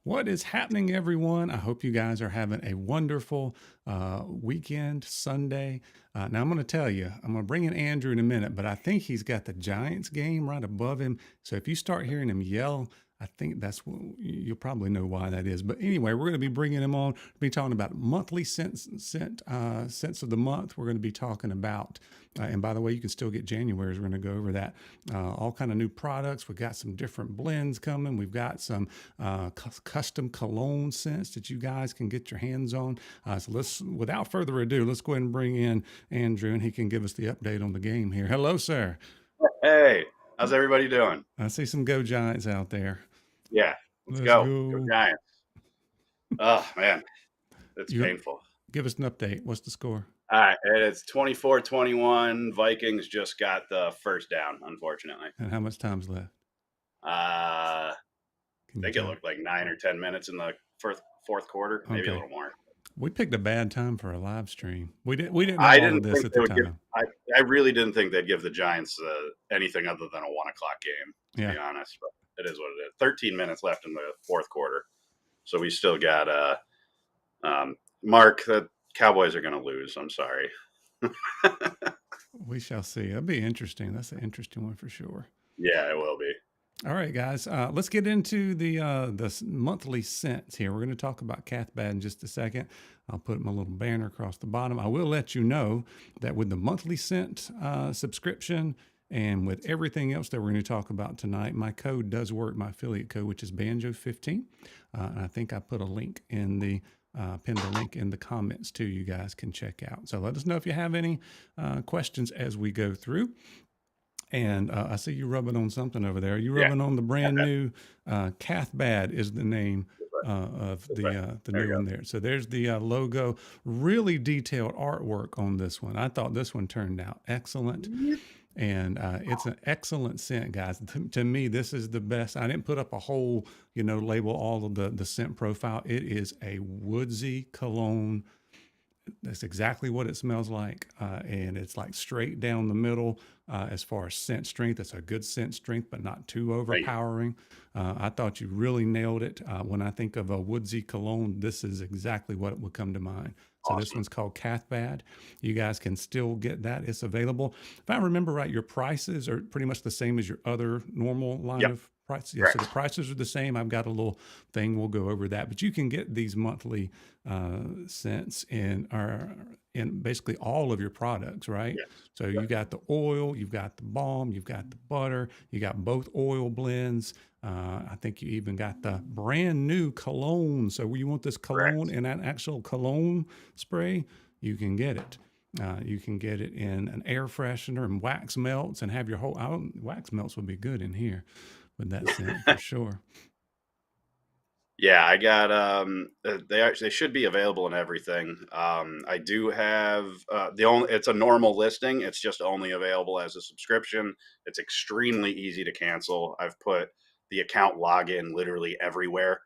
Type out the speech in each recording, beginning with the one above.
What is happening, everyone? I hope you guys are having a wonderful weekend, Sunday. Now, I'm going to tell you, I'm going to bring in Andrew in a minute, but I think he's got the Giants game right above him. So if you start hearing him yell, I think that's what, you'll probably know why that is. But anyway, we're going to be bringing him on. We'll be talking about monthly cents of the month. We're going to be talking about, and by the way, you can still get January's. We're going to go over that. All kind of new products. We've got some different blends coming. We've got some custom cologne scents that you guys can get your hands on. So let's, without further ado, let's go ahead and bring in Andrew, and he can give us the update on the game here. Hello, sir. Hey, how's everybody doing? I see some Go Giants out there. Yeah, let's go. Go Giants. Oh, man, it's painful. Give us an update. What's the score? All right, it's 24-21. Vikings just got the first down, unfortunately. And how much time's left? I think it looked like 9 or 10 minutes in the fourth quarter, maybe a little more. We picked a bad time for a live stream. We didn't know I all of this at the time. I really didn't think they'd give the Giants anything other than a 1 o'clock game, to be honest. But it is what it is. 13 minutes left in the fourth quarter. So we still got Mark, the Cowboys are going to lose. I'm sorry. We shall see. It'll be interesting. That's an interesting one for sure. Yeah, it will be. All right, guys, let's get into the monthly scents here. We're going to talk about Cathbad in just a second. I'll put my little banner across the bottom. I will let you know that with the monthly scent subscription and with everything else that we're going to talk about tonight, my code does work, my affiliate code, which is Banjo15. And I think I put a link in the pinned a link in the comments too. You guys can check out. So let us know if you have any questions as we go through. And I see you rubbing on something over there. Are you rubbing on the brand new Cathbad is the name of Okay. the There you new go. one there. So there's the logo. Really detailed artwork on this one. I thought this one turned out excellent. And it's an excellent scent, guys. To me, this is the best. I didn't put up a whole, label all of the scent profile. It is a woodsy cologne. That's exactly what it smells like. And it's like straight down the middle as far as scent strength. It's a good scent strength, but not too Thank you. overpowering. I thought you really nailed it. When I think of a woodsy cologne, this is exactly what would come to mind. So this Awesome. one's called Cathbad. You guys can still get that. It's available. If I remember right, your prices are pretty much the same as your other normal line Yep. of prices. Yeah, so the Correct. prices are the same. I've got a little thing. We'll go over that. But you can get these monthly scents in basically all of your products, right? Yes. So Yep. you got the oil, you've got the balm, you've got the butter, you got both oil blends. I think you even got the brand new cologne. So you want this cologne Correct. and that actual cologne spray, you can get it. You can get it in an air freshener and wax melts and have your whole wax melts would be good in here with that scent for sure. Yeah, I got they should be available in everything. I do have the only it's a normal listing. It's just only available as a subscription. It's extremely easy to cancel. I've put the account login literally everywhere.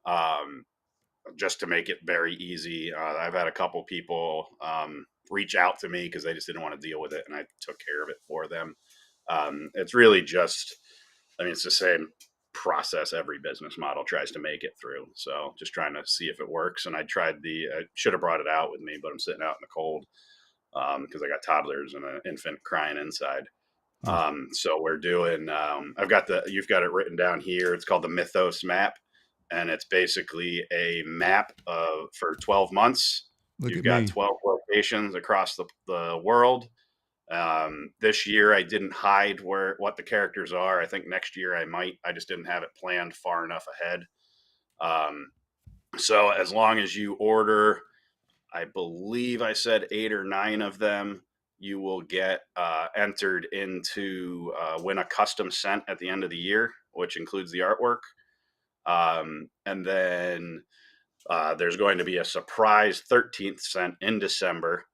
Um, just to make it very easy. I've had a couple people reach out to me because they just didn't want to deal with it, and I took care of it for them. It's really just, I mean, it's the same process every business model tries to make it through. So just trying to see if it works. And I should have brought it out with me, but I'm sitting out in the cold because I got toddlers and an infant crying inside. Yeah. So we're doing, you've got it written down here. It's called the Mythos map. And it's basically a map for 12 months. Look You've at got me. 12 locations across the world. This year I didn't hide what the characters are. I think next year I might. I just didn't have it planned far enough ahead. Um, so as long as you order, I believe I said 8 or 9 of them, you will get entered into win a custom scent at the end of the year, which includes the artwork. And then there's going to be a surprise 13th scent in December.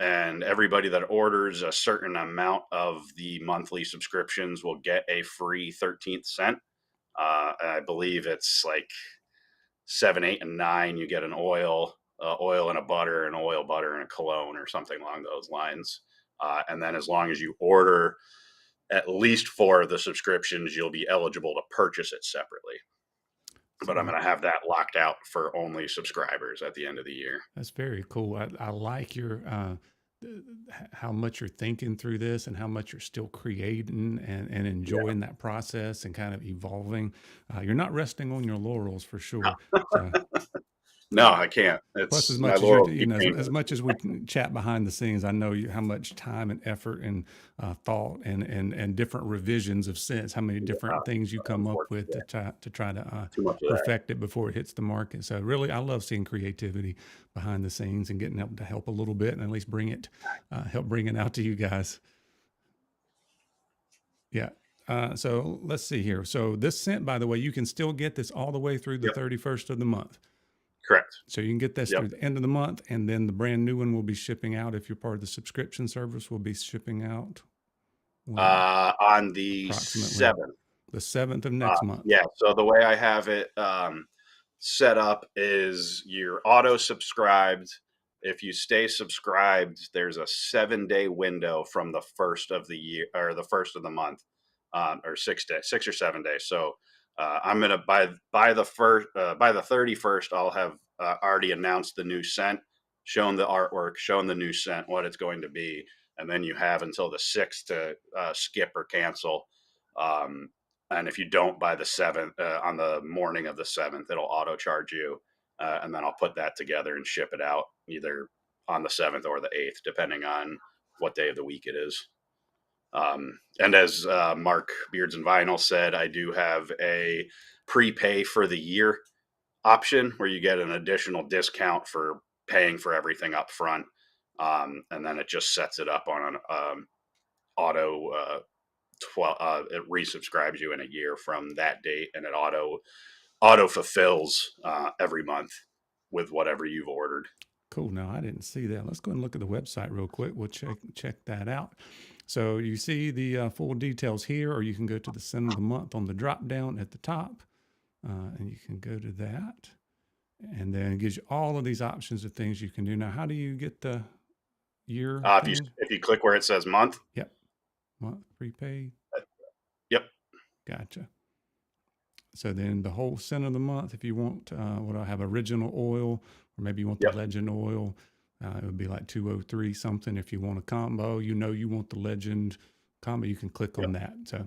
And everybody that orders a certain amount of the monthly subscriptions will get a free 13th scent. And I believe it's like 7, 8, and 9. You get an oil and a butter, an oil, butter, and a cologne, or something along those lines. And then as long as you order at least 4 of the subscriptions, you'll be eligible to purchase it separately. But I'm So going to have that locked out for only subscribers at the end of the year. that's very cool. I like your how much you're thinking through this and how much you're still creating and Yeah. enjoying that process and kind of evolving. You're not resting on your laurels for sure. So No, I can't. plus, as It's my much as you're, laurels keep as painting. much as we can chat behind the scenes, I know how much time and effort and thought and different revisions of scents, how many Yeah, different things you come up with unfortunately, to try to too much of that. perfect it before it hits the market. So really, I love seeing creativity behind the scenes and getting able to help a little bit and at least help bring it out to you guys. Yeah. So let's see here. So this scent, by the way, you can still get this all the way through the Yep, 31st of the month. correct. So you can get this Yep. through the end of the month, and then the brand new one will be shipping out. If you're part of the subscription service, will be shipping out when On the approximately 7th. the 7th of next month. Yeah. So the way I have it set up is you're auto subscribed. If you stay subscribed, there's a 7-day window from the first of the year or the first of the month, or 6 days, 6 or 7 days. So I'm gonna by the 31st, I'll have already announced the new scent, shown the artwork, shown the new scent, what it's going to be, and then you have until the 6th to skip or cancel. Um, and if you don't by the 7th, on the morning of the 7th, it'll auto charge you. And then I'll put that together and ship it out either on the 7th or the 8th, depending on what day of the week it is. And as Mark Beards and Vinyl said, I do have a prepay for the year option where you get an additional discount for paying for everything up front. And then it just sets it up on an auto 12, it resubscribes you in a year from that date, and it auto fulfills every month with whatever you've ordered. Cool. No, I didn't see that. Let's go and look at the website real quick. We'll check that out. So you see the full details here, or you can go to the center of the month on the drop down at the top, and you can go to that, and then it gives you all of these options of things you can do. Now, how do you get the year thing? If you click where it says month, Yep, month prepaid. yep, Gotcha. So then the whole center of the month, if you want, what I have original oil, or maybe you want the yep, legend oil, it would be like 203 something. If you want a combo, you want the legend combo, you can click yep. on that. So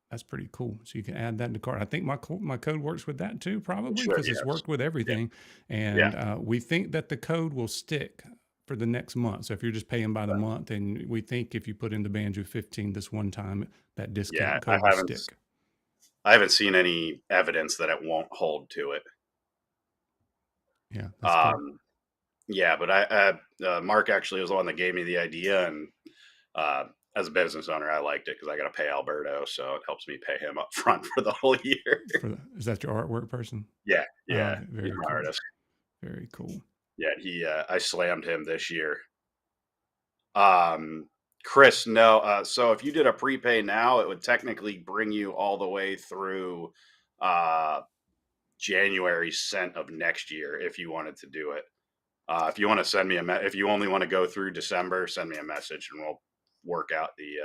that's pretty cool. So you can add that in the cart. I think my code works with that too, probably, because it's Yes. worked with everything. Yeah. And we think that the code will stick for the next month. So if you're just paying by the month, and we think if you put in the Banjo 15 this one time, that discount code will stick. I haven't seen any evidence that it won't hold to it. Yeah, that's cool. Yeah, but Mark actually was the one that gave me the idea, and as a business owner, I liked it because I got to pay Alberto, so it helps me pay him up front for the whole year. Is that your artwork person? Yeah, Very he's my cool. artist. Very cool. Yeah, I slammed him this year. Chris, no. So if you did a prepay now, it would technically bring you all the way through January cent of next year if you wanted to do it. If you want to send me if you only want to go through December, send me a message and we'll work out the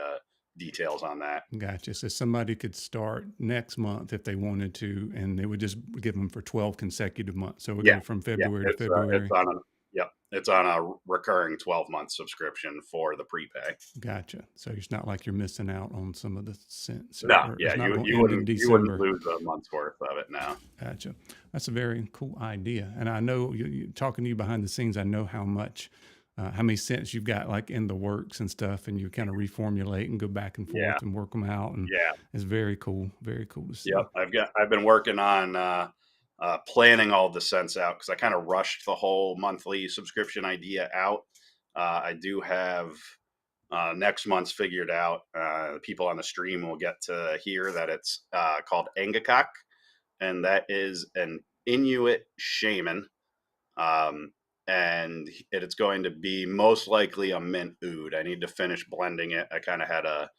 details on that. Gotcha. So somebody could start next month if they wanted to, and they would just give them for 12 consecutive months. So we go from February to February. It's on a recurring 12-month subscription for the prepay. Gotcha. So it's not like you're missing out on some of the cents. No, yeah, you wouldn't lose a month's worth of it now. Gotcha. That's a very cool idea. And I know, talking to you behind the scenes, I know how many cents you've got like in the works and stuff, and you kind of reformulate and go back and forth and work them out. And it's very cool. Very cool to see. Yep. I've been working on planning all the cents out because I kind of rushed the whole monthly subscription idea out. I do have next month's figured out. People on the stream will get to hear that it's called Angakok, and that is an Inuit shaman. And it's going to be most likely a mint oud. I need to finish blending it. I kind of had a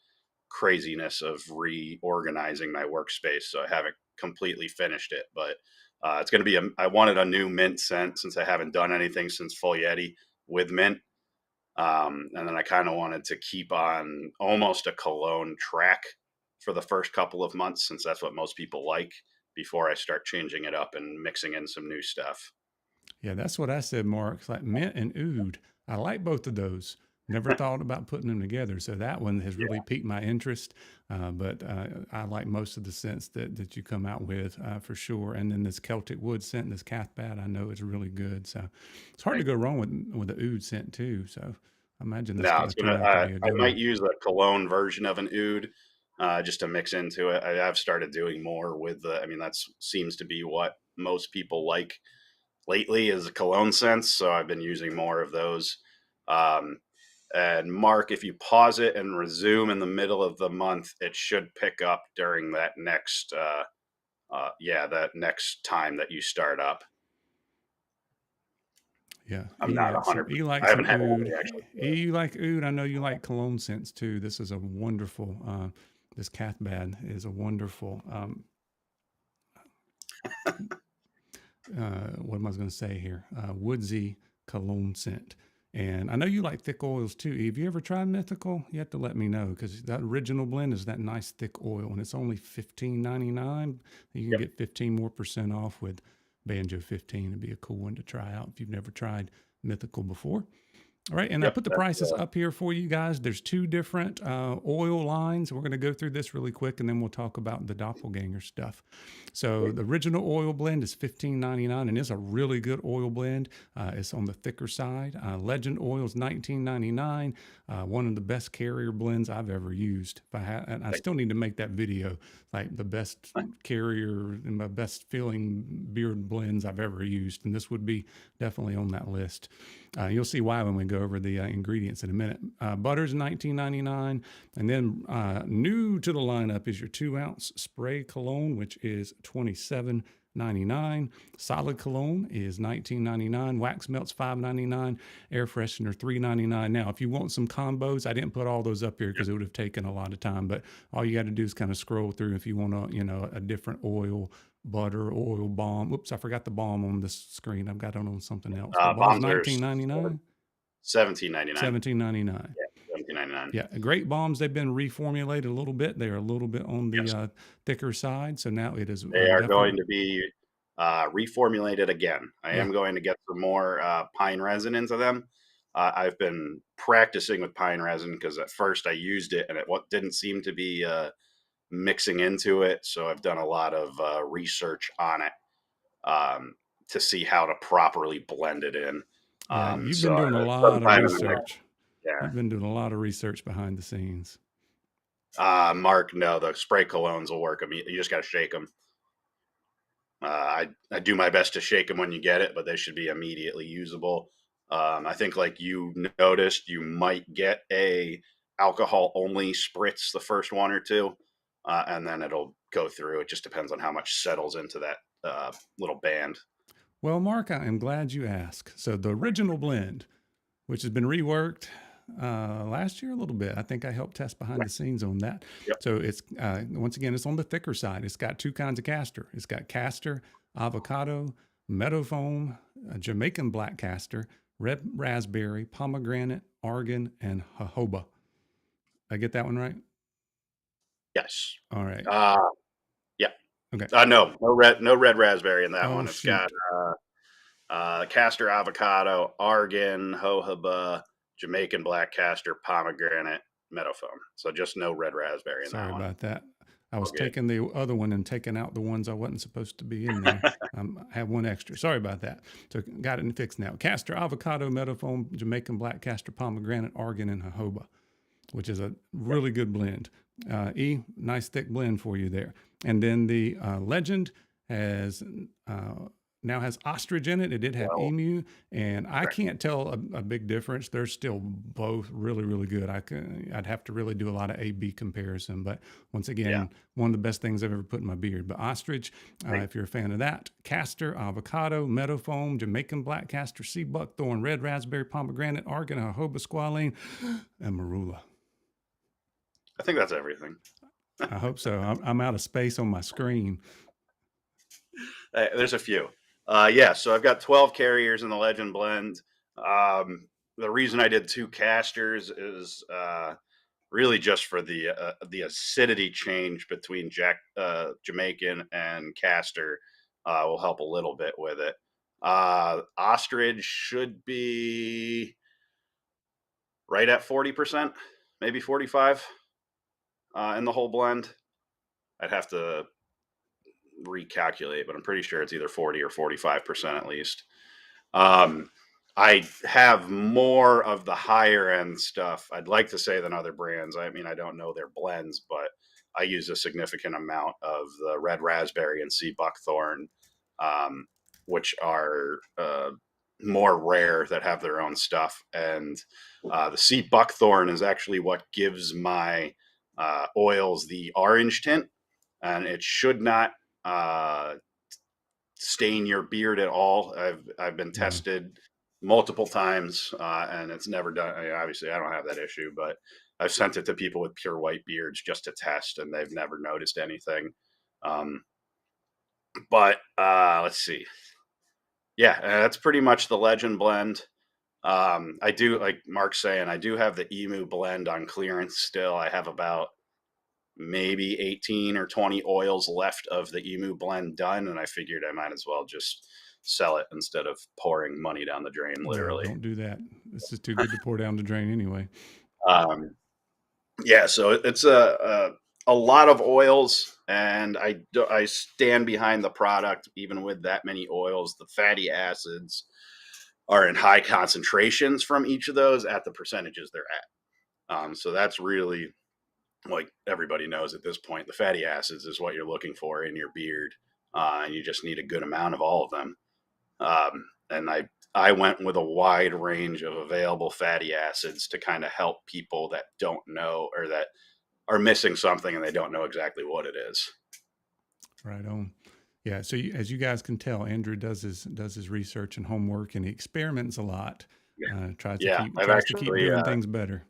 craziness of reorganizing my workspace, so I haven't completely finished it, but it's going to be I wanted a new mint scent since I haven't done anything since Full Yeti with mint. And then I kind of wanted to keep on almost a cologne track for the first couple of months, since that's what most people like, before I start changing it up and mixing in some new stuff. Yeah, that's what I said, Mark. It's like mint and oud. I like both of those. Never thought about putting them together. So that one has really piqued my interest. But I like most of the scents that you come out with for sure. And then this Celtic wood scent, this Cathbad, I know is really good. So it's hard to go wrong with the oud scent too. So I imagine that's going to turn out to be a good I might use a cologne version of an oud just to mix into it. I have started doing more with that seems to be what most people like lately is cologne scents. So I've been using more of those. And Mark, if you pause it and resume in the middle of the month, it should pick up during that next time that you start up. Yeah, I'm not 100%. You like some oud. You like oud. I know you like cologne scents too. This is a wonderful. This Cathbad is a wonderful. What am I going to say here? Woodsy cologne scent. And I know you like thick oils too. Have you ever tried Mythical? You have to let me know, because that original blend is that nice thick oil, and it's only $15.99. You can get 15% more off with Banjo 15. It'd be a cool one to try out if you've never tried Mythical before. All right, and I put the prices up here for you guys. There's two different oil lines. We're going to go through this really quick, and then we'll talk about the doppelganger stuff. So the original oil blend is $15.99, and it's a really good oil blend. It's on the thicker side. Legend oil is $19.99. One of the best carrier blends I've ever used. And I still need to make that video, like the best carrier and my best feeling beard blends I've ever used, and this would be definitely on that list. You'll see why when we go over the ingredients in a minute. Butter's $19.99, and then new to the lineup is your 2-ounce spray cologne, which is $27.99. Solid cologne is $19.99. Wax melts $5.99. Air freshener $3.99. Now, if you want some combos, I didn't put all those up here because it would have taken a lot of time. But all you got to do is kind of scroll through if you want a different oil, butter, oil, balm. Oops, I forgot the balm on this screen. I've got it on something else. But balm's Bombs are $19.99. $17.99. $17.99. Yeah, $17.99. Yeah, great bombs. They've been reformulated a little bit. They are a little bit on the thicker side. So now it is. They are going to be reformulated again. I am going to get some more pine resin into them. I've been practicing with pine resin because at first I used it and it didn't seem to be mixing into it. So I've done a lot of research on it to see how to properly blend it in. Yeah, you've been doing a lot of research. Yeah. You've been doing a lot of research behind the scenes. Mark, no, the spray colognes will work. You just got to shake them. I do my best to shake them when you get it, but they should be immediately usable. I think, like you noticed, you might get a alcohol only spritz the first one or two, and then it'll go through. It just depends on how much settles into that little band. Well, Mark, I am glad you asked. So the original blend, which has been reworked last year a little bit. I think I helped test behind the scenes on that. Yep. So it's once again, it's on the thicker side. It's got 2 kinds of castor. It's got castor, avocado, meadow foam, Jamaican black castor, red raspberry, pomegranate, argan, and jojoba. I get that one right? Yes. All right. Yeah. Okay. No red raspberry in that one. It's shoot. got castor, avocado, argan, jojoba, Jamaican black castor, pomegranate, meadow foam. So just no red raspberry in that one. Sorry about that. I was taking the other one and taking out the ones I wasn't supposed to be in there. I have one extra. Sorry about that. So got it fixed now. Castor, avocado, meadow foam, Jamaican black castor, pomegranate, argan, and jojoba, which is a really good blend. Nice thick blend for you there. And then the Legend has now has ostrich in it. It did have emu, and I can't tell a big difference. They're still both really, really good. I'd have to really do a lot of A/B comparison. But once again, one of the best things I've ever put in my beard. But ostrich, if you're a fan of that, castor, avocado, meadow foam, Jamaican black castor, sea buckthorn, red raspberry, pomegranate, argan, jojoba, squalane, and marula. I think that's everything. I hope so. I'm out of space on my screen. There's a few. So I've got 12 carriers in the Legend blend. The reason I did 2 casters is really just for the acidity change between Jamaican and castor will help a little bit with it. Ostrich should be right at 40%, maybe 45 in the whole blend. I'd have to recalculate, but I'm pretty sure it's either 40 or 45% at least. I have more of the higher end stuff, I'd like to say, than other brands. I mean, I don't know their blends, but I use a significant amount of the red raspberry and sea buckthorn, which are more rare, that have their own stuff. And the sea buckthorn is actually what gives my oils the orange tint, and it should not stain your beard at all. I've been tested multiple times, and it's never done. I mean, obviously, I don't have that issue, but I've sent it to people with pure white beards just to test, and they've never noticed anything. But let's see. Yeah, that's pretty much the Legend blend. I do, like Mark's saying, I do have the Emu blend on clearance still. I have about maybe 18 or 20 oils left of the Emu blend done, and I figured I might as well just sell it instead of pouring money down the drain, literally. No, don't do that. This is too good to pour down the drain anyway. So it's a lot of oils, and I stand behind the product even with that many oils. The fatty acids are in high concentrations from each of those at the percentages they're at. So that's really, like everybody knows at this point, the fatty acids is what you're looking for in your beard, and you just need a good amount of all of them. and I went with a wide range of available fatty acids to kind of help people that don't know or that are missing something and they don't know exactly what it is. Right on. Yeah. So as you guys can tell, Andrew does his research and homework, and he experiments a lot. Yeah, I've Tries to keep actually doing things better.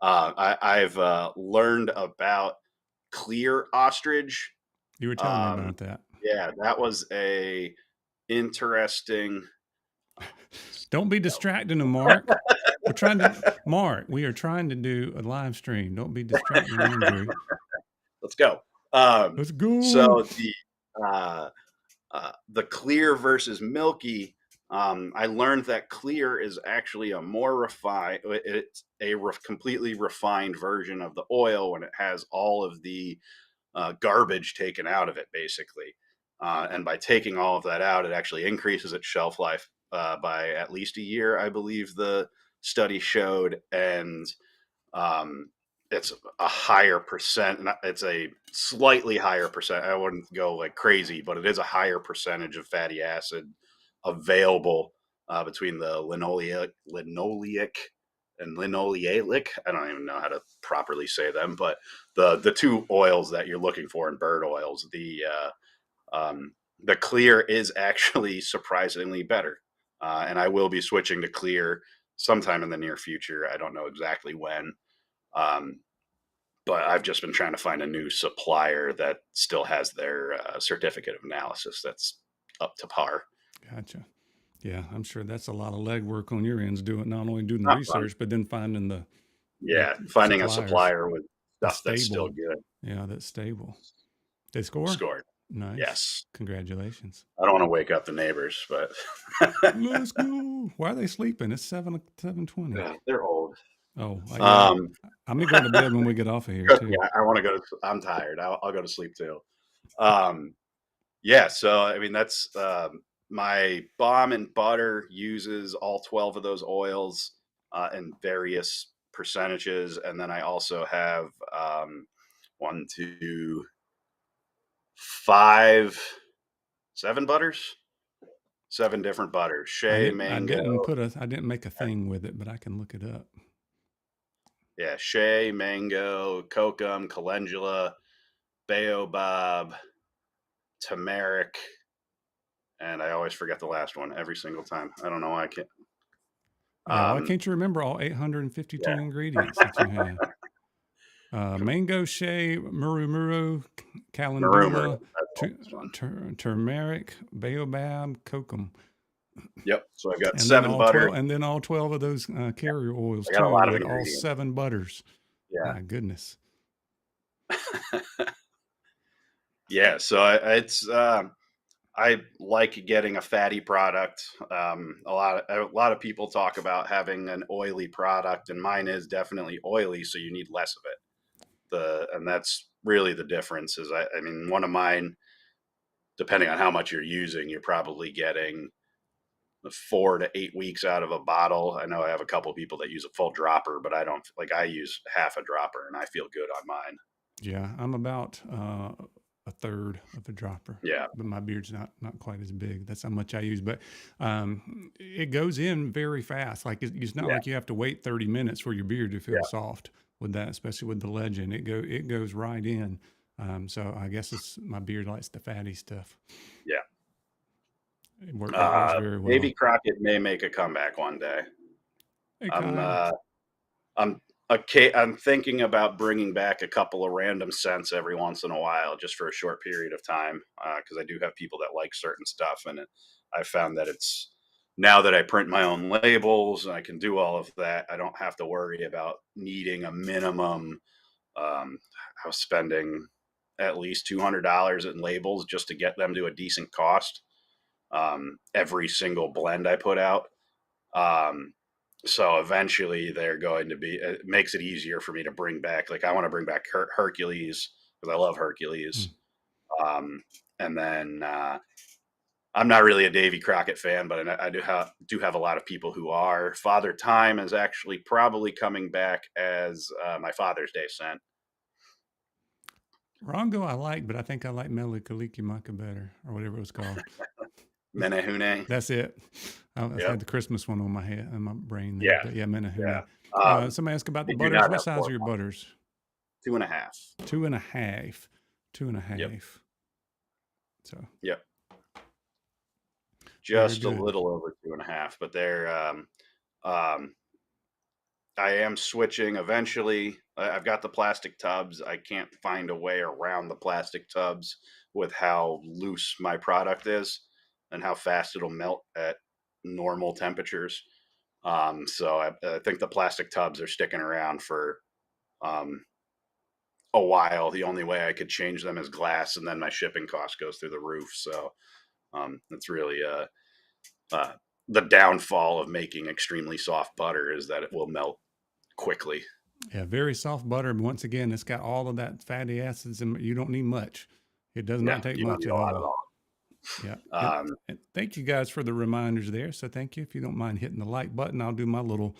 I've learned about clear ostrich. You were telling me Um, about that. yeah, that was a interesting. Don't be distracting him, Mark. We're trying to Mark. We are trying to do a live stream. Don't be distracting Andrew. Let's go. Let's go. So uh, the clear versus milky. I learned that clear is actually a more refined. It's a completely refined version of the oil when it has all of the garbage taken out of it, basically. And by taking all of that out, it actually increases its shelf life by at least a year, I believe the study showed. And um, it's a higher percent. It's a slightly higher percent. I wouldn't go like crazy, but it is a higher percentage of fatty acid available between the linoleic and linoleic. I don't even know how to properly say them, but the two oils that you're looking for in bird oils, the clear is actually surprisingly better, and I will be switching to clear sometime in the near future. I don't know exactly when, um, but I've just been trying to find a new supplier that still has their certificate of analysis that's up to par. Gotcha. Yeah, I'm sure that's a lot of legwork on your ends, doing not only doing the Not fun. research, but then finding the Yeah, finding a suppliers supplier with that's stuff that's still stable. good. Yeah, that's stable. They score? Scored. Nice. Yes. Congratulations. I don't want to wake up the neighbors, but Let's go. Why are they sleeping? It's 7:20. they're old. Oh, yeah. Um, I'm gonna go to bed when we get off of here trust me, too. I want to go. I'm tired. I'll go to sleep too. Um, yeah. So I mean, that's my bomb and butter uses all 12 of those oils in various percentages, and then I also have one, two, five, seven butters, seven different butters: shea, mango. I didn't make a thing with it, but I can look it up. Yeah, shea, mango, kokum, calendula, baobab, turmeric, and I always forget the last one every single time. I don't know why I can't. Yeah, why Um, can't you remember all 852 yeah, ingredients that you have? Mango, shea, muru, Marumer. calendula, That's the last one. turmeric, baobab, kokum, Yep. So I've got seven butters. and then all 12 of those carrier oils I got a too, lot of with all ingredients. 7 butters. Yeah. My goodness. Yeah. So it's I like getting a fatty product. A lot of people talk about having an oily product, and mine is definitely oily, so you need less of it. And that's really the difference. I mean, one of mine, depending on how much you're using, you're probably getting 4 to 8 weeks out of a bottle. I know I have a couple people that use a full dropper, but I don't like. I use half a dropper, and I feel good on mine. Yeah, I'm about a third of a dropper, Yeah, but my beard's not quite as big. That's how much I use, but it goes in very fast. Like it's not yeah, like you have to wait 30 minutes for your beard to feel yeah, soft with that, especially with the legend. It goes right in. So I guess it's my beard likes the fatty stuff. yeah. It works very well. Davy Crockett may make a comeback one day. Hey I'm Kyle. I'm okay. I'm thinking about bringing back a couple of random scents every once in a while, just for a short period of time, because I do have people that like certain stuff, and I found that it's now that I print my own labels and I can do all of that, I don't have to worry about needing a minimum. I was spending at least $200 in labels just to get them to a decent cost. Every single blend I put out. Um, so eventually they're going to be, it makes it easier for me to bring back, like I want to bring back Hercules because I love Hmm. Hercules. Um, and then I'm not really a Davy Crockett fan, but I do have a lot of people who are. Father Time is actually probably coming back as my Father's Day scent. Rongo I like, but I think I like Melikaliki Maka better, or whatever it was called. Menehune. That's it. I Yep. had the Christmas one on my head and my brain there, Yeah. but yeah, Yeah. Menahune. Somebody asked about the They do butters. not What have size four are your pounds. butters? 2.5. 2.5. Two and a Yep. half. So Yep. very Just a good. little over 2.5, but they're um, I am switching eventually. I've got the plastic tubs. I can't find a way around the plastic tubs with how loose my product is and how fast it'll melt at normal temperatures. So I think the plastic tubs are sticking around for um, a while. The only way I could change them is glass, and then my shipping cost goes through the roof. So that's really uh, the downfall of making extremely soft butter is that it will melt quickly. Yeah, very soft butter. Once again, it's got all of that fatty acids, and you don't need much. It does Yeah, not take you don't much need at a lot at all. all. Yeah. Um, And thank you guys for the reminders there. So thank you. If you don't mind hitting the like button, I'll do my little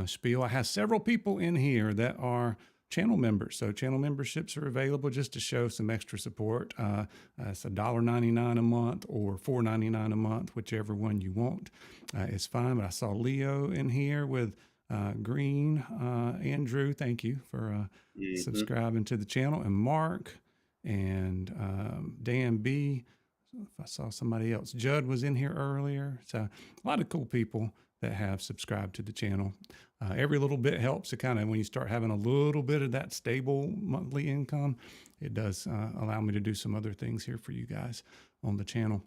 spiel. I have several people in here that are channel members. So channel memberships are available just to show some extra support. It's $1.99 a month or $4.99 a month, whichever one you want. It's fine. But I saw Leo in here with Green. Andrew, thank you for mhm. subscribing to the channel. And Mark and Dan B. If I saw somebody else, Judd was in here earlier. So a lot of cool people that have subscribed to the channel. Every little bit helps. It kind of, when you start having a little bit of that stable monthly income, it does allow me to do some other things here for you guys on the channel.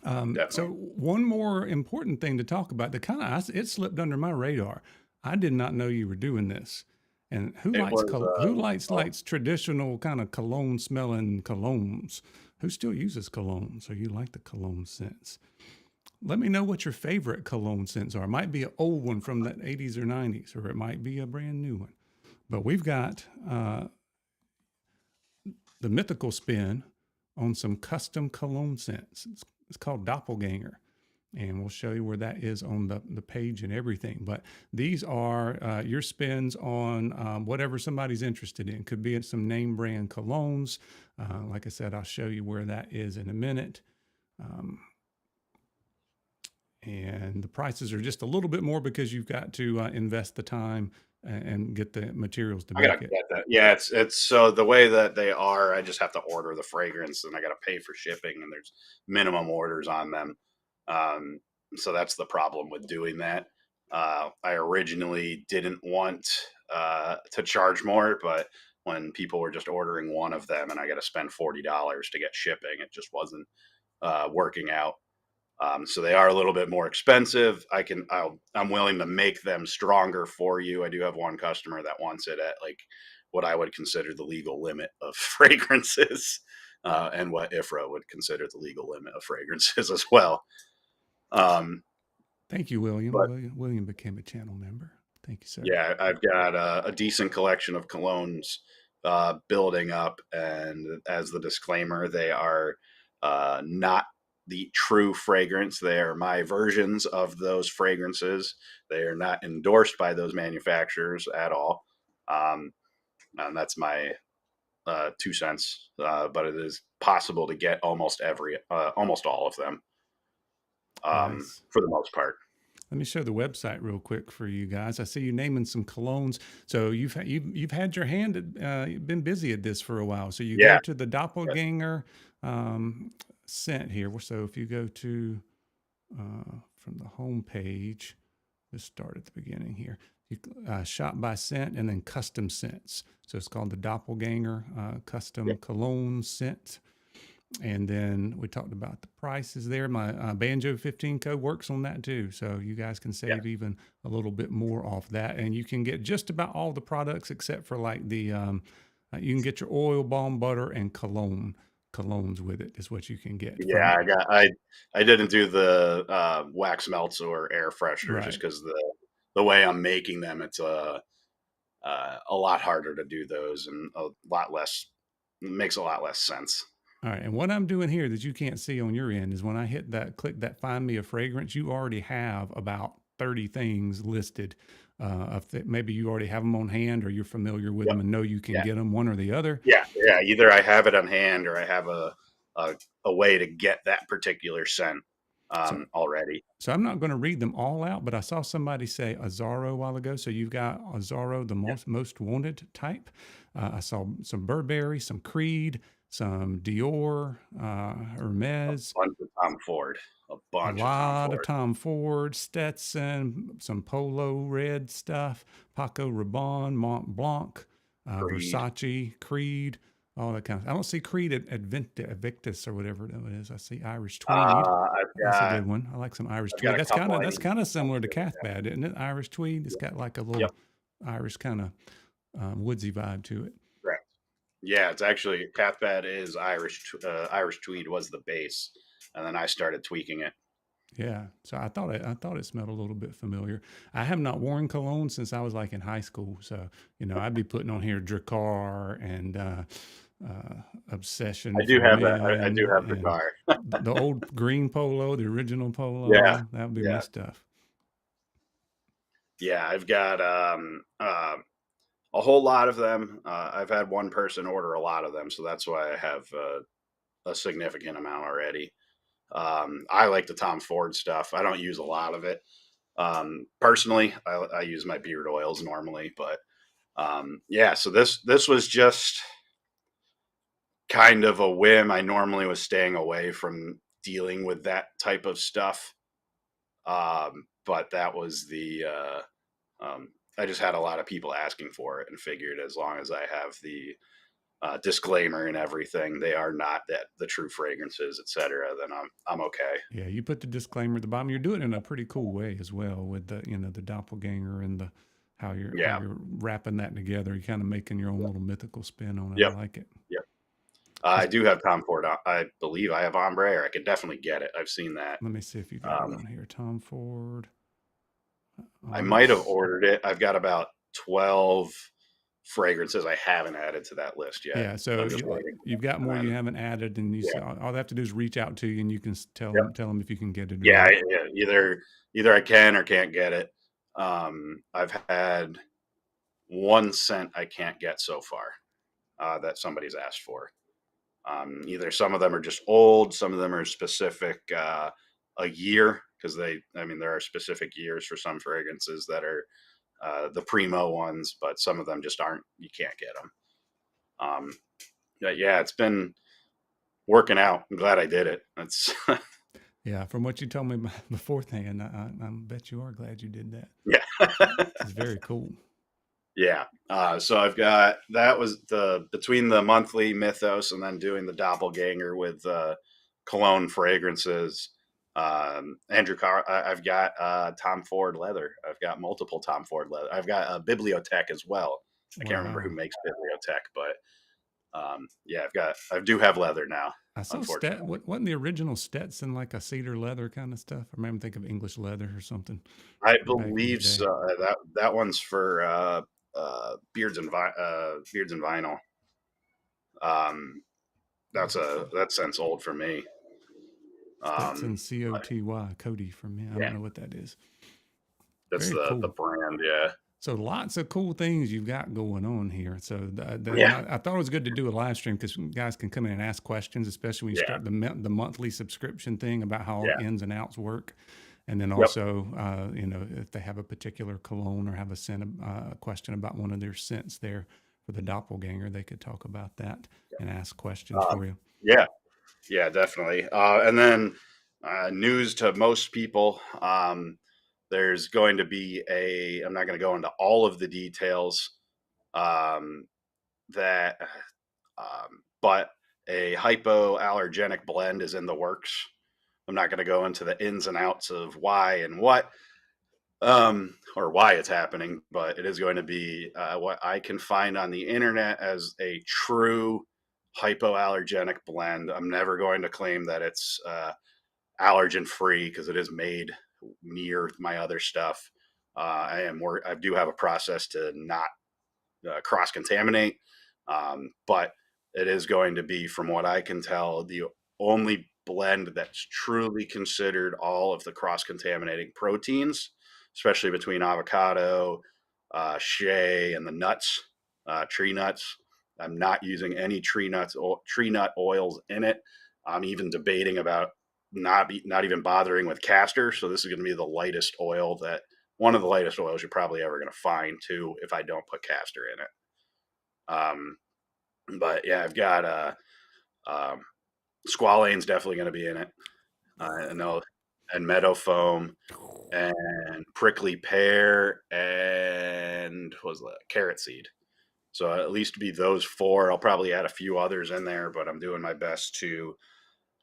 So Definitely. one more important thing to talk about, it slipped under my radar. I did not know you were doing this. And It was who likes oh, traditional kind of cologne smelling colognes? Who still uses cologne? So you like the cologne scents? Let me know what your favorite cologne scents are. It might be an old one from the 80s or 90s, or it might be a brand new one. But we've got the Mythical spin on some custom cologne scents. It's called Doppelganger. And we'll show you where that is on the page and everything. But these are your spins on whatever somebody's interested in. Could be some name brand colognes. Like I said, I'll show you where that is in a minute. And the prices are just a little bit more because you've got to invest the time and get the materials to I gotta make it. get that. Yeah, it's so the way that they are, I just have to order the fragrance and I gotta pay for shipping and there's minimum orders on them. Um, so that's the problem with doing that. I originally didn't want to charge more, but when people were just ordering one of them and I got to spend $40 to get shipping, it just wasn't working out. So they are a little bit more expensive. I'm willing to make them stronger for you. I do have one customer that wants it at like what I would consider the legal limit of fragrances, and what IFRA would consider the legal limit of fragrances as well. Um, Thank you, William. but William became a channel member. Thank you, sir. yeah, I've got a decent collection of colognes building up, and as the disclaimer, they are not the true fragrance. They are my versions of those fragrances. They are not endorsed by those manufacturers at all, and that's my 2 cents. But it is possible to get almost all of them, Nice. for the most part. Let me show the website real quick for you guys. I see you naming some colognes. So you've had your hand been busy at this for a while. So you go Yeah, to the yeah, Doppelganger scent here. So if you go to from the home page, let's start at the beginning here. You shop by scent and then custom scents. So it's called the Doppelganger yeah, custom cologne scent. And then we talked about the prices there. My Banjo 15 code works on that too. So you guys can yeah. save even a little bit more off that. And you can get just about all the products except for like you can get your oil, balm, butter, and colognes with it is what you can get from Yeah, it. I didn't do the wax melts or air fresheners just Right. because the way I'm making them, it's a lot harder to do those and a lot less makes a lot less sense. All right. And what I'm doing here that you can't see on your end is when I hit that, click that find me a fragrance, you already have about 30 things listed. Maybe you already have them on hand or you're familiar with Yep. them and know you can Yeah. get them, one or the other. Yeah. Yeah. Either I have it on hand or I have a way to get that particular scent. already. So I'm not going to read them all out, but I saw somebody say Azaro a while ago. So you've got Azaro, the Yeah. most wanted type. I saw some Burberry, some Creed, some Dior, Hermes, Bunch of Tom Ford. A a bunch of Tom lot of Ford. Tom Ford, Stetson, some Polo red stuff, Paco Rabanne, Mont Blanc, Creed. Versace, Creed, all that kind of. I don't see Creed at Victus or whatever it is. I see Irish Tweed. I've That's a got good one. I like some Irish I've tweed. got a couple I That's need. kind of similar to Cathbad, isn't it? Irish tweed. It's Yep. got like a Yep. little Irish kind of woodsy vibe to it. Correct. Yeah, it's actually Cathbad is Irish. Irish Tweed was the base, and then I started tweaking it. Yeah. So I thought it smelled a little bit familiar. I have not worn cologne since I was like in high school. So I'd be putting on here Dracar and Obsession I do for have that. I do Men have the and car. the old green polo, the original Yeah, polo. That would be my yeah, stuff. yeah. I've got a whole lot of them. I've had one person order a lot of them, so that's why I have a significant amount already. I like the Tom Ford stuff. I don't use a lot of it. Personally, I use my beard oils normally, but yeah. So this was just kind of a whim. I normally was staying away from dealing with that type of stuff, but that was the I just had a lot of people asking for it and figured as long as I have the disclaimer and everything, they are not that the true fragrances, etc. Then I'm okay. Yeah, you put the disclaimer at the bottom. You're doing it in a pretty cool way as well with the the doppelganger and the how Yeah. you're wrapping that together. You're kind of making your own Yep. little mythical spin on it. I Yep. like it. Yep. I 'Cause do have Tom Ford. I believe I have ombre, or I could definitely get it. I've seen that. let me see if you got it Um, on here. Tom Ford, I might have Onyx. ordered it. I've got about 12 fragrances I haven't added to that list yet. Yeah, so I'm just waiting. you've got And more you then, haven't added, and yeah, all they have to do is reach out to you, and you can yep, tell them if you can get it or yeah, not. yeah. Either I can or can't get it. I've had one scent I can't get so far that somebody's asked for. Either some of them are just old, some of them are specific a year because I mean, there are specific years for some fragrances that are the primo ones, but some of them just aren't. You can't get them. But yeah, it's been working out. I'm glad I did it. That's Yeah, from what you told me beforehand, I bet you are glad you did that. yeah. It's very cool. Yeah. So I've got that was the between the monthly mythos and then doing the doppelganger with cologne fragrances. Andrew Carr, I've got Tom Ford leather. I've got multiple Tom Ford leather. I've got a Bibliotech as well. I can't remember who Wow. makes Bibliotech, but yeah, I do have leather now, I saw unfortunately. wasn't the original Stetson like a cedar leather kind of stuff? I remember think of English leather or something I back in the believe day. so. That one's for beards and vinyl. Um, that's since old for me. Stetson Um, Coty Cody for me. I don't yeah, know what that is. that's Very the cool. brand. Yeah, So lots of cool things you've got going on here. So and yeah, I thought it was good to do a live stream because guys can come in and ask questions, especially when you yeah, start the monthly subscription thing about how all yeah. the ins and outs work. And then Yep. also, if they have a particular cologne or have a question about one of their scents there for the doppelganger, they could talk about that and ask questions Um, for you. yeah, yeah, definitely. And then news to most people. There's going to be I'm not going to go into all of the details. Um, that, but a hypoallergenic blend is in the works. I'm not going to go into the ins and outs of why and what, or why it's happening, but it is going to be what I can find on the internet as a true hypoallergenic blend. I'm never going to claim that it's allergen free because it is made near my other stuff. I do have a process to not cross contaminate, but it is going to be, from what I can tell, the only blend that's truly considered all of the cross contaminating proteins, especially between avocado, shea, and the nuts, tree nuts. I'm not using any tree nut oils in it. I'm even debating about not even bothering with castor. So this is going to be the lightest oil one of the lightest oils you're probably ever going to find too, if I don't put castor in it. But yeah, I've got um, squalane's definitely going to be in it. I know, and meadow foam and prickly pear and what was that, carrot seed. So at least be those four. I'll probably add a few others in there, but I'm doing my best to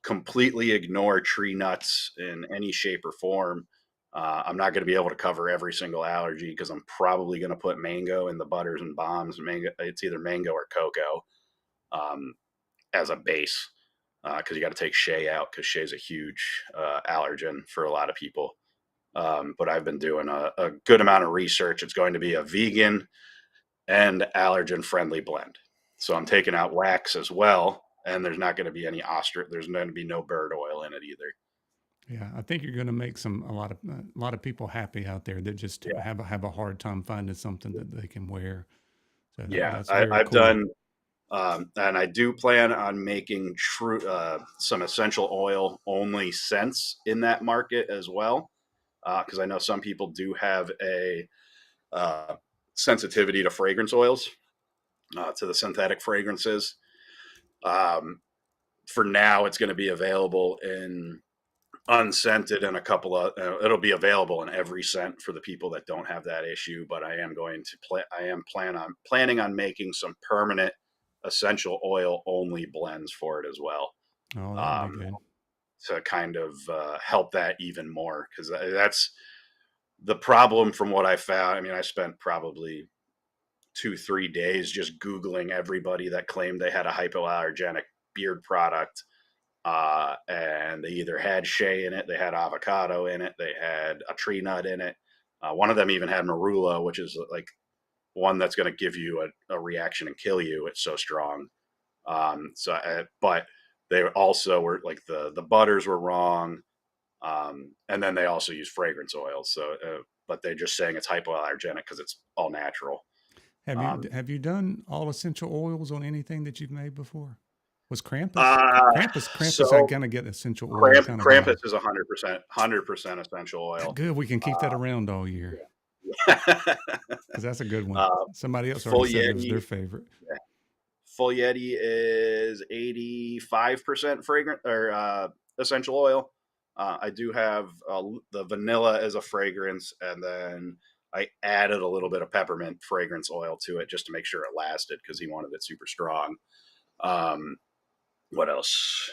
completely ignore tree nuts in any shape or form. I'm not going to be able to cover every single allergy because I'm probably going to put mango in the butters and bombs. Mango, it's either mango or cocoa um, as a base because you got to take shea out because shea's a huge allergen for a lot of people. But I've been doing a good amount of research. It's going to be a vegan and allergen friendly blend. So I'm taking out wax as well, and there's not going to be any there's going to be no bird oil in it either. Yeah, I think you're going to make a lot of people happy out there that just Yeah, have a hard time finding something that they can wear. So yeah. that's very I've cool. done, and I do plan on making some essential oil only scents in that market as well, because I know some people do have a uh, sensitivity to fragrance oils, to the synthetic fragrances. Um, for now, it's going to be available in unscented and a couple of it'll be available in every scent for the people that don't have that issue, but I am going to planning on making some permanent essential oil only blends for it as well, Oh, that would be um, good. to kind of help that even more, because that's the problem from what I found. I mean, I spent probably 2-3 days just googling everybody that claimed they had a hypoallergenic beard product, and they either had shea in it, they had avocado in it, they had a tree nut in it. One of them even had marula, which is like one that's going to give you a reaction and kill you. It's so strong. But they also were like the butters were wrong, and then they also use fragrance oils. So, but they're just saying it's hypoallergenic because it's all natural. Um, Have you done all essential oils on anything that you've made before? Was Krampus uh, Krampus? I so kind of get essential oil kind of Krampus vibe. is 100% essential oil. Good, we can keep that around all year Yeah. because that's a good one. uh, Somebody else already Full said it was their Yeti. favorite. Yeah. Full Yeti is 85% fragrant or essential oil. I do have the vanilla as a fragrance, and then I added a little bit of peppermint fragrance oil to it just to make sure it lasted because he wanted it super strong. Um, what else?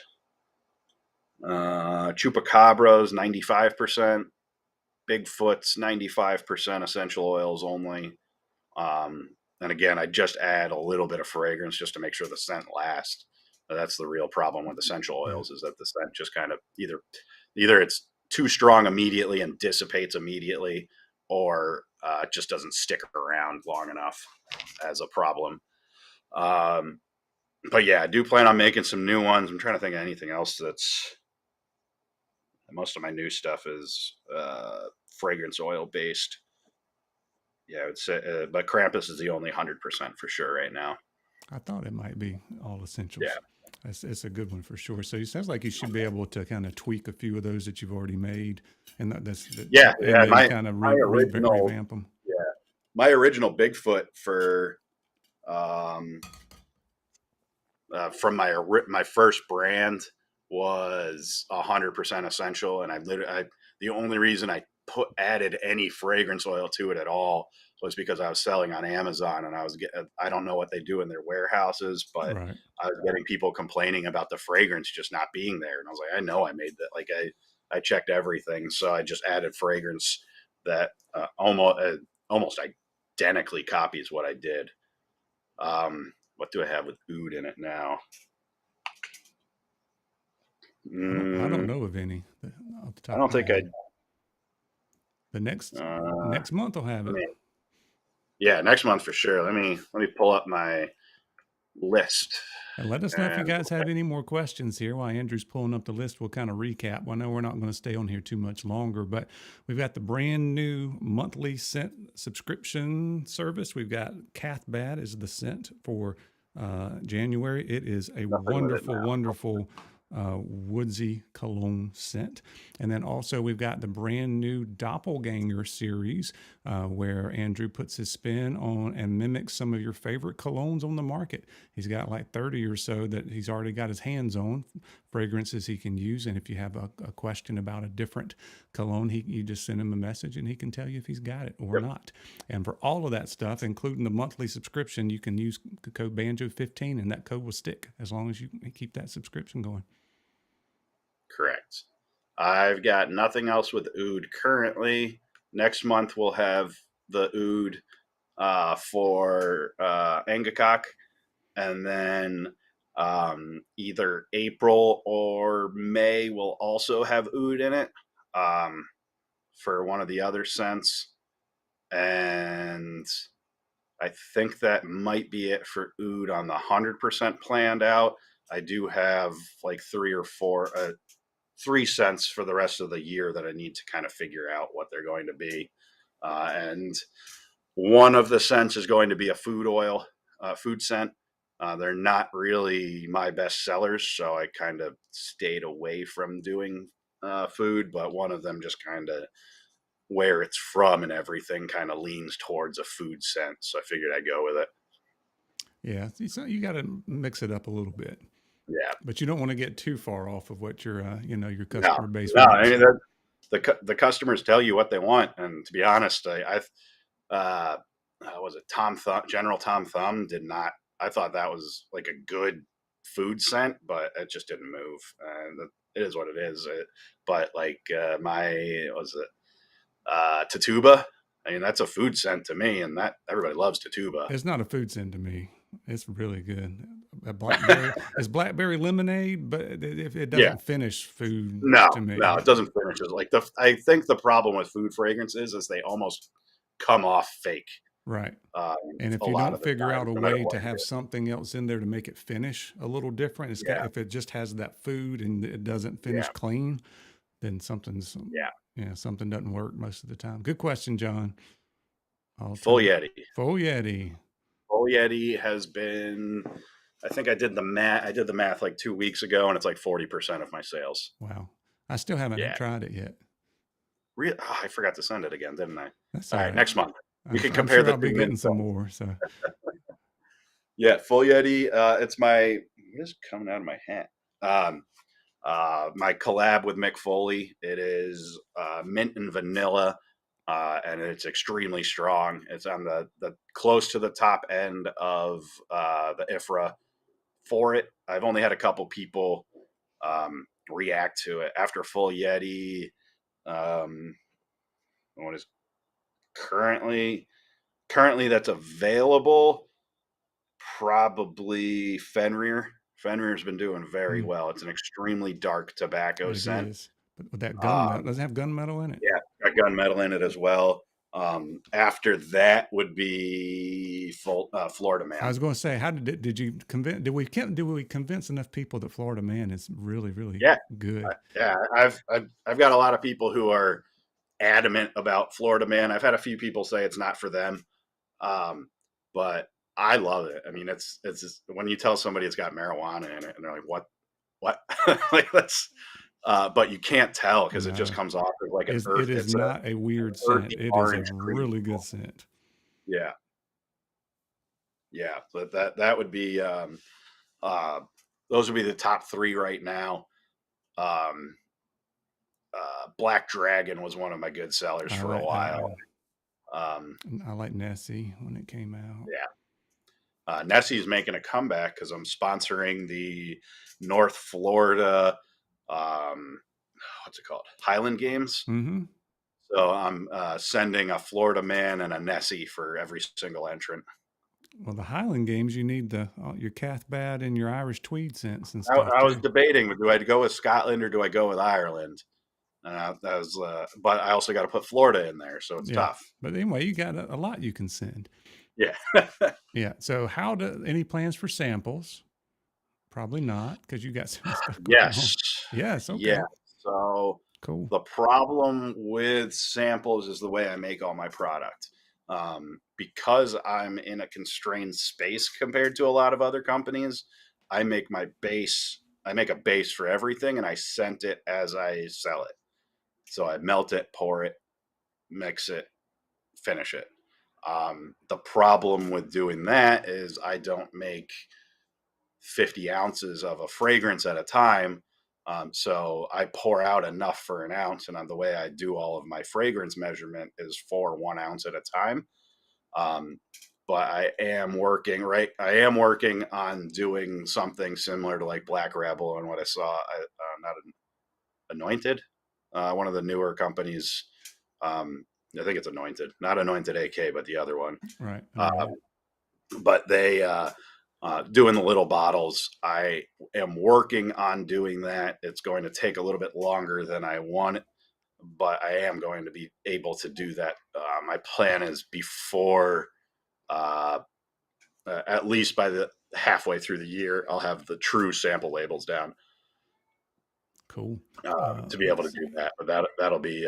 Chupacabra's 95%. Bigfoot's 95% essential oils only. And again, I just add a little bit of fragrance just to make sure the scent lasts. That's the real problem with essential Yeah. oils, is that the scent just kind of either it's too strong immediately and dissipates immediately, or it just doesn't stick around long enough as a problem. Um, but yeah, I do plan on making some new ones. I'm trying to think of anything else that's most of my new stuff is fragrance oil based. Yeah, I would say, but Krampus is the only 100% for sure right now. I thought it might be all essentials. Yeah, It's a good one for sure. So it sounds like you should be able to kind of tweak a few of those that you've already made, and and yeah. maybe kind of My original, revamp them. yeah, my original Bigfoot for um, from my first brand was 100% essential, and the only reason I added any fragrance oil to it at all was because I was selling on Amazon, and I don't know what they do in their warehouses, but Right. I was getting people complaining about the fragrance just not being there, and I was like, I know I made that. Like I checked everything, so I just added fragrance that almost identically copies what I did. What do I have with oud in it now? I don't Mm, know of any off the I top of don't my think I. head. The Uh, next month I'll have let it. me. Yeah, next month for sure. Let me pull up my list. And let us know if you And guys have any more questions here. While Andrew's pulling up the list, we'll kind of recap. Well, I know we're not going to stay on here too much longer, but we've got the brand new monthly scent subscription service. We've got Cathbad is the scent for January. It is a nothing with it wonderful, now. wonderful woodsy cologne scent. And then also we've got the brand new Doppelganger series, where Andrew puts his spin on and mimics some of your favorite colognes on the market. He's got like 30 or so that he's already got his hands on, fragrances he can use. And if you have a question about a different cologne, you just send him a message and he can tell you if he's got it or Yep. not. And for all of that stuff, including the monthly subscription, you can use the code BANJO15 and that code will stick as long as you keep that subscription going. Correct. I've got nothing else with oud currently. Next month we'll have the oud for Angakok, and then either April or May will also have oud in it for one of the other scents. And I think that might be it for oud on the 100% planned out. I do have like three scents for the rest of the year that I need to kind of figure out what they're going to be. And one of the scents is going to be a food scent. They're not really my best sellers, so I kind of stayed away from doing food, but one of them just kind of where it's from and everything kind of leans towards a food scent. So I figured I'd go with it. Yeah, so you got to mix it up a little bit, Yeah. but you don't want to get too far off of what your your No, customer base no. I wants. mean, the customers tell you what they want, and to be honest, was it General Tom Thumb did not. I thought that was like a good food scent, but it just didn't move. And it is what it is. But like was it Tatuba? I mean, that's a food scent to me, and that everybody loves Tatuba. It's not a food scent to me. It's really good. A blackberry is blackberry lemonade, but it Yeah, doesn't finish food no, to me. no, it doesn't finish as like the. I think the problem with food fragrances is they almost come off fake. Right. Um, And if a you lot don't of the figure time, out a no matter way what to you have do. something else in there to make it finish a little different, Yeah, if it just has that food and it doesn't finish yeah, clean, then something's yeah. something doesn't work most of the time. Good question, John. I'll Full turn Yeti. full Yeti. Full Yeti has been. I think I did the math. I did the math like 2 weeks ago, and it's like 40% of my sales. Wow. I still haven't Yeah, tried it yet. I forgot to send it again, didn't I? That's All all right, right. next month we can I'm compare sure the I'll be two getting mints. some more. So Yeah, Full Yeti. It's my. What is coming out of my hat? Um, my collab with Mick Foley. It is mint and vanilla, and it's extremely strong. It's on the close to the top end of the IFRA for it. I've only had a couple people react to it after Full Yeti. Um, what is currently that's available? Probably Fenrir. Fenrir's been doing very mm, well. It's an extremely dark tobacco it scent. is. But with that gunmetal, Um, does it have gunmetal in it? yeah, got gunmetal in it as well. After that would be Florida I Man. was going to say, how did you convince? Did we convince enough people that Florida Man is really really Yeah, good? yeah. I've got a lot of people who are adamant about Florida Man. I've had a few people say it's not for them, um, but I love it. I mean, it's just, when you tell somebody it's got marijuana in it, and they're like, "What?" Like that's. But you can't tell because it just No, comes off as like an it earth. is It's an not a weird scent. earthy It is a orange cream. really good scent. Yeah, yeah. So that would be uh, those would be the top three right now. Um, Black Dragon was one of my good sellers I for a like that while. one. Um, I like Nessie when it came out. yeah, Nessie's making a comeback because I'm sponsoring the North Florida, um, what's it called, Highland Games. Mm-hmm. So I'm sending a Florida Man and a Nessie for every single entrant. Well, the Highland Games, you need your Cathbad and your Irish Tweed scents and I, stuff I was too. debating, do I go with Scotland or do I go with Ireland? But I also got to put Florida in there, so it's Yeah, tough. but anyway, you got a lot you can send. Yeah. Yeah. So, any plans for samples? Probably not because you got so much stuff going on. Yes. Yes. Yeah. Okay. So Cool. the problem with samples is the way I make all my product. Because I'm in a constrained space compared to a lot of other companies, I make my base make a base for everything, and I scent it as I sell it. So I melt it, pour it, mix it, finish it. The problem with doing that is I don't make 50 ounces of a fragrance at a time. So I pour out enough for an ounce. And the way I do all of my fragrance measurement is for 1 ounce at a time. Um, but I am working on doing something similar to like Black Rebel and what I saw. Not Anointed, one of the newer companies. I think it's Anointed, not Anointed AK, but the other one. Right. But they doing the little bottles. I am working on doing that. It's going to take a little bit longer than I want, but I am going to be able to do that. My plan is before, at least by the halfway through the year, I'll have the true sample labels down. Cool. To be able to do that, but that'll be.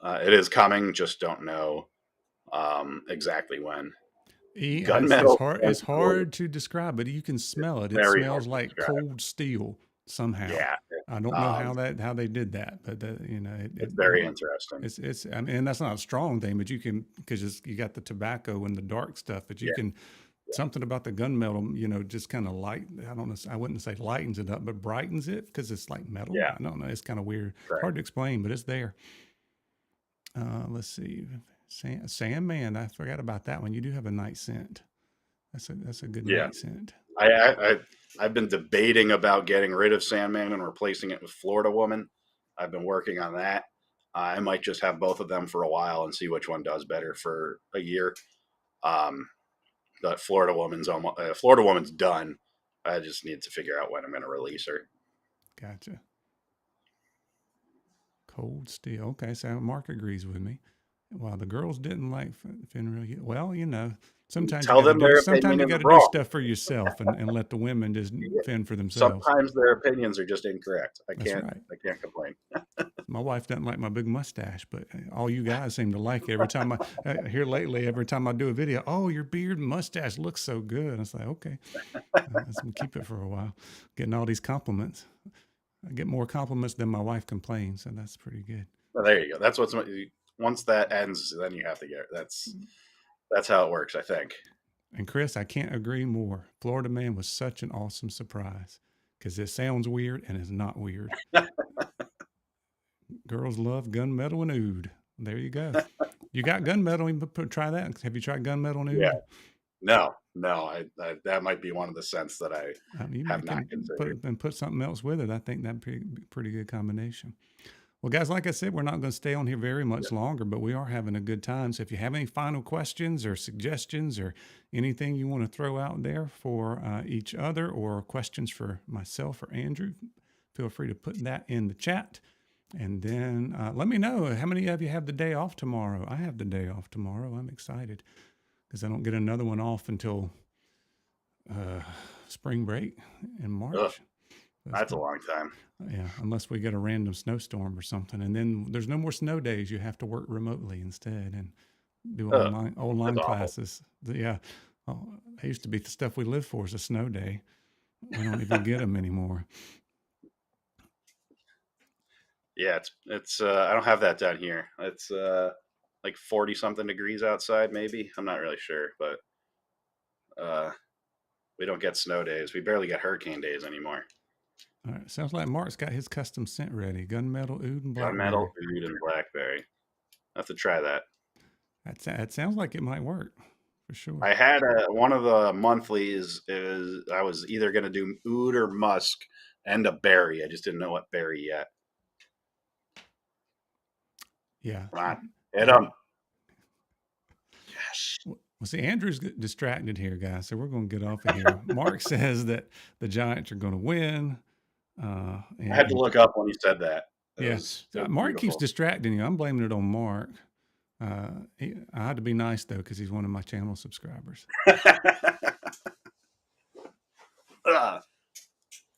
It is coming. Just don't know exactly when. Gunmetal. It's hard to describe, but you can smell it. It Very smells like cold steel somehow. Yeah. I don't know how they did that, but it's very interesting. It's I mean, and that's not a strong thing, but you can, because you got the tobacco and the dark stuff, but you can something about the gunmetal, just kind of light. I don't know. I wouldn't say lightens it up, but brightens it because it's like metal. Yeah. I don't know. It's kind of weird. Right. Hard to explain, but it's there. Let's see. Sandman, I forgot about that one. You do have a night scent. That's a good night scent. I've been debating about getting rid of Sandman and replacing it with Florida Woman. I've been working on that. I might just have both of them for a while and see which one does better for a year. But Florida Woman's done. I just need to figure out when I'm going to release her. Gotcha. Cold Steel. Okay, so Mark agrees with me. Well, the girls didn't like Fenrir. Well, sometimes you got to do stuff for yourself and let the women just fend for themselves. Sometimes their opinions are just incorrect. I can't complain. My wife doesn't like my big mustache, but all you guys seem to like it. Every time every time I do a video, oh, your beard and mustache looks so good. And it's like, okay, let's keep it for a while. Getting all these compliments. I get more compliments than my wife complains, so that's pretty good. Well, there you go. That's once that ends, then you have to get. That's how it works, I think. And Chris, I can't agree more. Florida Man was such an awesome surprise because it sounds weird and it's not weird. Girls love gunmetal and oud. There you go. You got gunmetal. Try that. Have you tried gunmetal and oud? Yeah. No. That might be one of the scents that I have not considered. Put something else with it. I think that'd be a pretty good combination. Well, guys, like I said, we're not going to stay on here very much longer, but we are having a good time. So if you have any final questions or suggestions or anything you want to throw out there for each other or questions for myself or Andrew, feel free to put that in the chat. And then let me know, how many of you have the day off tomorrow? I have the day off tomorrow. I'm excited because I don't get another one off until spring break in March. Ugh. That's a long time. Yeah, unless we get a random snowstorm or something. And then there's no more snow days. You have to work remotely instead and do online classes. Yeah. Oh, that used to be the stuff we lived for is a snow day. We don't even get them anymore. Yeah, it's I don't have that down here. It's like 40 something degrees outside, maybe. I'm not really sure, but we don't get snow days. We barely get hurricane days anymore. All right. Sounds like Mark's got his custom scent ready. Gunmetal, oud, and blackberry. Gunmetal, oud, and blackberry. I have to try that. That sounds like it might work for sure. I had one of the monthlies is I was either going to do oud or musk and a berry. I just didn't know what berry yet. Yeah. Come on. Hit them. Yes. Well, see, Andrew's distracted here, guys, so we're going to get off of here. Mark says that the Giants are going to win. I had to look up when he said that. Yes. Mark keeps distracting you. I'm blaming it on Mark. I had to be nice, though, because he's one of my channel subscribers.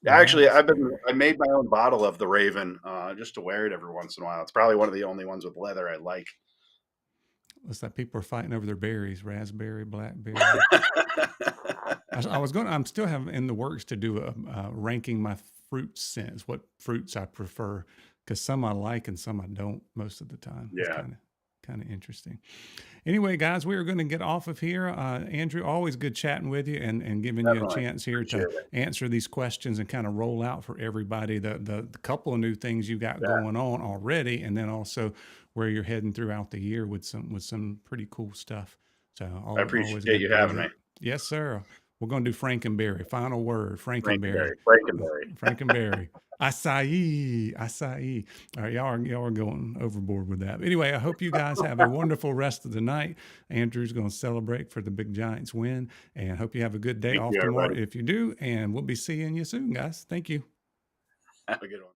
Actually, I made my own bottle of the Raven just to wear it every once in a while. It's probably one of the only ones with leather I like. Looks like people are fighting over their berries, raspberry, blackberry. I'm still having in the works to do a ranking my fruit scents, what fruits I prefer, because some I like and some I don't most of the time. It's Yeah, kind of interesting. Anyway, guys, we are going to get off of here. Andrew, always good chatting with you and giving you a definitely. chance here Appreciate to it. answer these questions and kind of roll out for everybody the couple of new things you got Yeah, going on already, and then also where you're heading throughout the year with some pretty cool stuff. So I always appreciate good you to hear having me. that. Yes, sir. We're going to do Frankenberry. Final word, Frankenberry. Frankenberry, Frankenberry. Frankenberry. Acai, acai. All right, y'all are going overboard with that. Anyway, I hope you guys have a wonderful rest of the night. Andrew's going to celebrate for the big Giants win, and hope you have a good day Thank off you, tomorrow everybody. if you do. And we'll be seeing you soon, guys. Thank you. Have a good one.